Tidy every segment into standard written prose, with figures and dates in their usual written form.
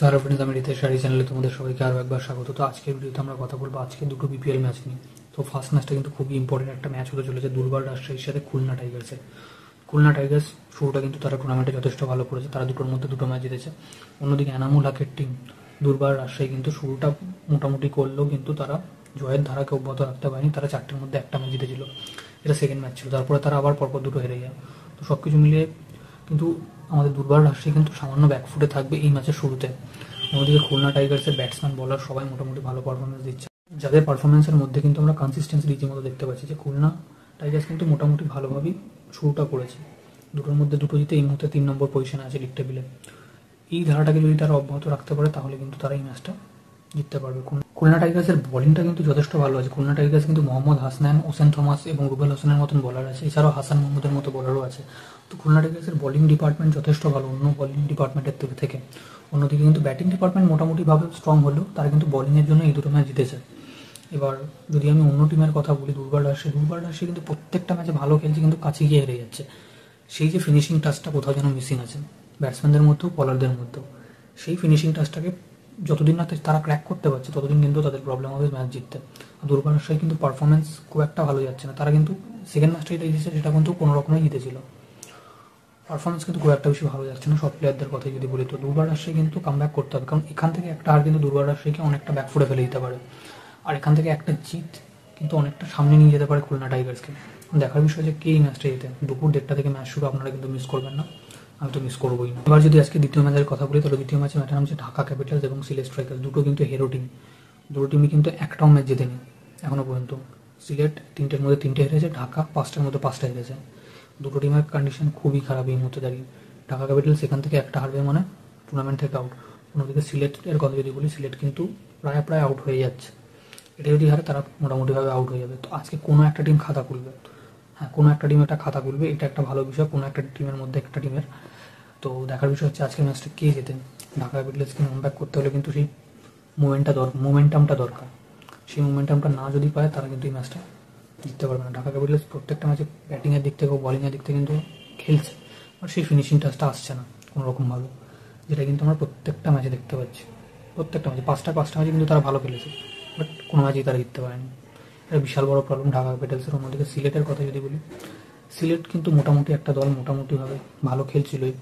Hello friends, আমি রিতেশ আর এই চ্যানেলে তোমাদের সবাইকে আরও একবার স্বাগত। তো আজকের ভিডিওতে আমরা কথা বলবো আজকে দুটো বিপিএল ম্যাচ নিয়ে। তো ফার্স্ট ম্যাচটা কিন্তু খুবই ইম্পর্টেন্ট একটা ম্যাচ হতে চলেছে দুর্বার রাজশাহীর সাথে খুলনা টাইগার্সের। খুলনা টাইগার্স শুরুটা কিন্তু তারা টুর্নামেন্টে যথেষ্ট ভালো করেছে, তারা দুটোর মধ্যে দুটো ম্যাচ জিতেছে। অন্যদিকে এনামুল হকের টিম দুর্বার রাজশাহী কিন্তু শুরুটা মোটামুটি করলেও কিন্তু তারা জয়ের ধারাকে অব্যাহত রাখতে পারেনি, তারা চারটের মধ্যে একটা ম্যাচ জিতেছিল, এটা সেকেন্ড ম্যাচ ছিল। তারপরে তারা আবার পরপর দুটো হেরে যায়। তো সব কিছু মিলিয়ে কিন্তু আমাদের দুর্বার রাজশাহী কিন্তু সামান্য ব্যাকফুটে থাকবে এই ম্যাচের শুরুতে। অন্যদিকে খুলনা টাইগার্সের ব্যাটসম্যান বলার সবাই মোটামুটি ভালো পারফরমেন্স দিচ্ছে, যাদের পারফরমেন্সের মধ্যে কিন্তু আমরা কনসিস্টেন্সি রীতিমতো দেখতে পাচ্ছি যে খুলনা টাইগার্স কিন্তু মোটামুটি ভালোভাবেই শুরুটা করেছে। দুটোর মধ্যে দুটো জিতে এই মুহূর্তে 3 নম্বর পজিশনে আছে লিগ টেবিলে। এই ধারাটাকে যদি তারা অব্যাহত রাখতে পারে তাহলে কিন্তু তারা এই ম্যাচটা জিততে পারবে। খুলনা টাইগার্সের বোলিংটা কিন্তু যথেষ্ট ভালো আছে। খুলনা টাইগার্স কিন্তু মোহাম্মদ হাসনান, ওসেন থমাস এবং রুবেল হোসেনের মতন বোলার আছে, এছাড়াও হাসান মোহাম্মদের মতো বোলারও আছে। তো খুলনা টাইগার্সের বোলিং ডিপার্টমেন্ট যথেষ্ট ভালো অন্য বোলিং ডিপার্টমেন্টের থেকে। অন্যদিকে কিন্তু ব্যাটিং ডিপার্টমেন্ট মোটামুটিভাবে স্ট্রং হলেও তারা কিন্তু বোলিংয়ের জন্য এই দুটো ম্যাচ জিতেছে। এবার যদি আমি অন্য টিমের কথা বলি, দুর্বার রাজশাহী কিন্তু প্রত্যেকটা ম্যাচে ভালো খেলছে, কিন্তু কাছে গিয়ে হেরে যাচ্ছে। সেই যে ফিনিশিং টাচটা কোথাও যেন মিসিং আছে ব্যাটসম্যানদের মধ্যেও বলারদের মধ্যেও। সেই ফিনিশিং টাচটাকে যতদিন না তারা ক্র্যাক করতে পারছে ততদিন কিন্তু তাদের প্রবলেম হবে ম্যাচ জিততে। দুর্বার রাজশাহী কিন্তু পারফরমেন্স খুব একটা ভালো যাচ্ছে না, তারা কিন্তু সেকেন্ড ম্যাচটা যেটা জিতেছে সেটা কিন্তু কোনো রকমই জিতেছিল। পারফরমেন্স কিন্তু খুব একটা বেশি ভালো যাচ্ছে না সব প্লেয়ারদের কথা যদি বলি। তো দুর্বার রাজশাহী কিন্তু কামব্যাক করতে হবে, কারণ এখান থেকে একটা হার কিন্তু দুর্বার রাজশাহীকে অনেকটা ব্যাকফুটে ফেলে দিতে পারে, আর এখান থেকে একটা জিত কিন্তু অনেকটা সামনে নিয়ে যেতে পারে খুলনা টাইগার্সকে। দেখার বিষয় যে কে এই ম্যাচটা জিতে। দুপুর 1টা থেকে ম্যাচ শুরু, আপনারা কিন্তু মিস করবেন না, আমি তো মিস করবোই না। এবার যদি আজকে দ্বিতীয় ম্যাচের কথা বলি তাহলে দ্বিতীয় ম্যাচের নাম হচ্ছে ঢাকা ক্যাপিটালস এবং সিলেট স্ট্রাইকার্স। দুটো কিন্তু হেরো টিম, দুটো টিমই কিন্তু একটাও ম্যাচ জেতেনি এখনো পর্যন্ত। সিলেট 3টের মধ্যে 3টে হেরেছে, ঢাকা 5টার মধ্যে 5টা হেরেছে। দুটো টিমের কন্ডিশন খুবই খারাপ এই মুহূর্তে দাঁড়িয়ে। ঢাকা ক্যাপিটালস এখান থেকে একটা হারবে মানে টুর্নামেন্ট থেকে আউট। অন্যদিকে সিলেটের কথা যদি বলি, সিলেট কিন্তু প্রায় আউট হয়ে যাচ্ছে। এটা যদি হারে তারা মোটামুটিভাবে আউট হয়ে যাবে। তো আজকে কোনো একটা টিম খাতা খুলবে, হ্যাঁ কোনো একটা টিম একটা খাতা খুলবে, এটা একটা ভালো বিষয় কোনো একটা টিমের মধ্যে একটা টিমের। তো দেখার বিষয় হচ্ছে আজকের ম্যাচটা কে জেতেন। ঢাকা ক্যাপিটালসকে কামব্যাক করতে হলে কিন্তু সেই মোমেন্টামটা দরকার। সেই মোমেন্টামটা না যদি পায় তারা কিন্তু এই ম্যাচটা জিততে পারবে না। ঢাকা ক্যাপিটালস প্রত্যেকটা ম্যাচে ব্যাটিংয়ের দিক থেকে বোলিংয়ের দিক থেকে কিন্তু খেলছে, আর সেই ফিনিশিং টাচটা আসছে না কোনো রকমভাবে, যেটা কিন্তু আমরা প্রত্যেকটা ম্যাচে দেখতে পাচ্ছি। প্রত্যেকটা ম্যাচে পাঁচটা ম্যাচে কিন্তু তারা ভালো খেলেছে, বাট কোনো ম্যাচেই তারা জিততে পারেনি। এটা বিশাল বড় প্রবলেম ঢাকা ক্যাপিটালসের। অন্যদিকে সিলেটের কথা যদি বলি, সিলেট কিন্তু মোটামুটি একটা দল, মোটামুটিভাবে ভালো খেলছিলই,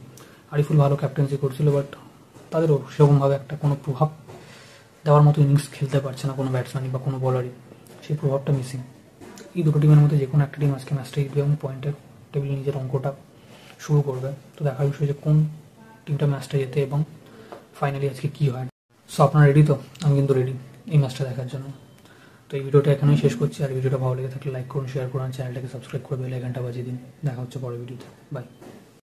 আরিফুল ভালো ক্যাপ্টেন্সি করছিল, বাট তাদেরও সেরকমভাবে একটা কোনো প্রভাব দেওয়ার মতো ইনিংস খেলতে পারছে না কোনো ব্যাটসম্যানই বা কোনো বলারই, সেই প্রভাবটা মিসিং। এই দুটো টিমের মধ্যে যে কোনো একটা টিম আজকে ম্যাচটা জিতবে এবং পয়েন্টের টেবিলে নিজের অঙ্কটা শুরু করবে। তো দেখার বিষয় যে কোন টিমটা ম্যাচটা জেতে এবং ফাইনালি আজকে কী হয়। সো আপনারা রেডি তো? আমি কিন্তু রেডি এই ম্যাচটা দেখার জন্য। তো এই ভিডিওটা এখানেই শেষ করছি, আর ভিডিওটা ভালো লেগে থাকলে লাইক করুন, শেয়ার করুন, চ্যানেলটাকে সাবস্ক্রাইব করে বেল আইকনটা বাজিয়ে দিন। দেখা হচ্ছে পরের ভিডিওতে, বাই।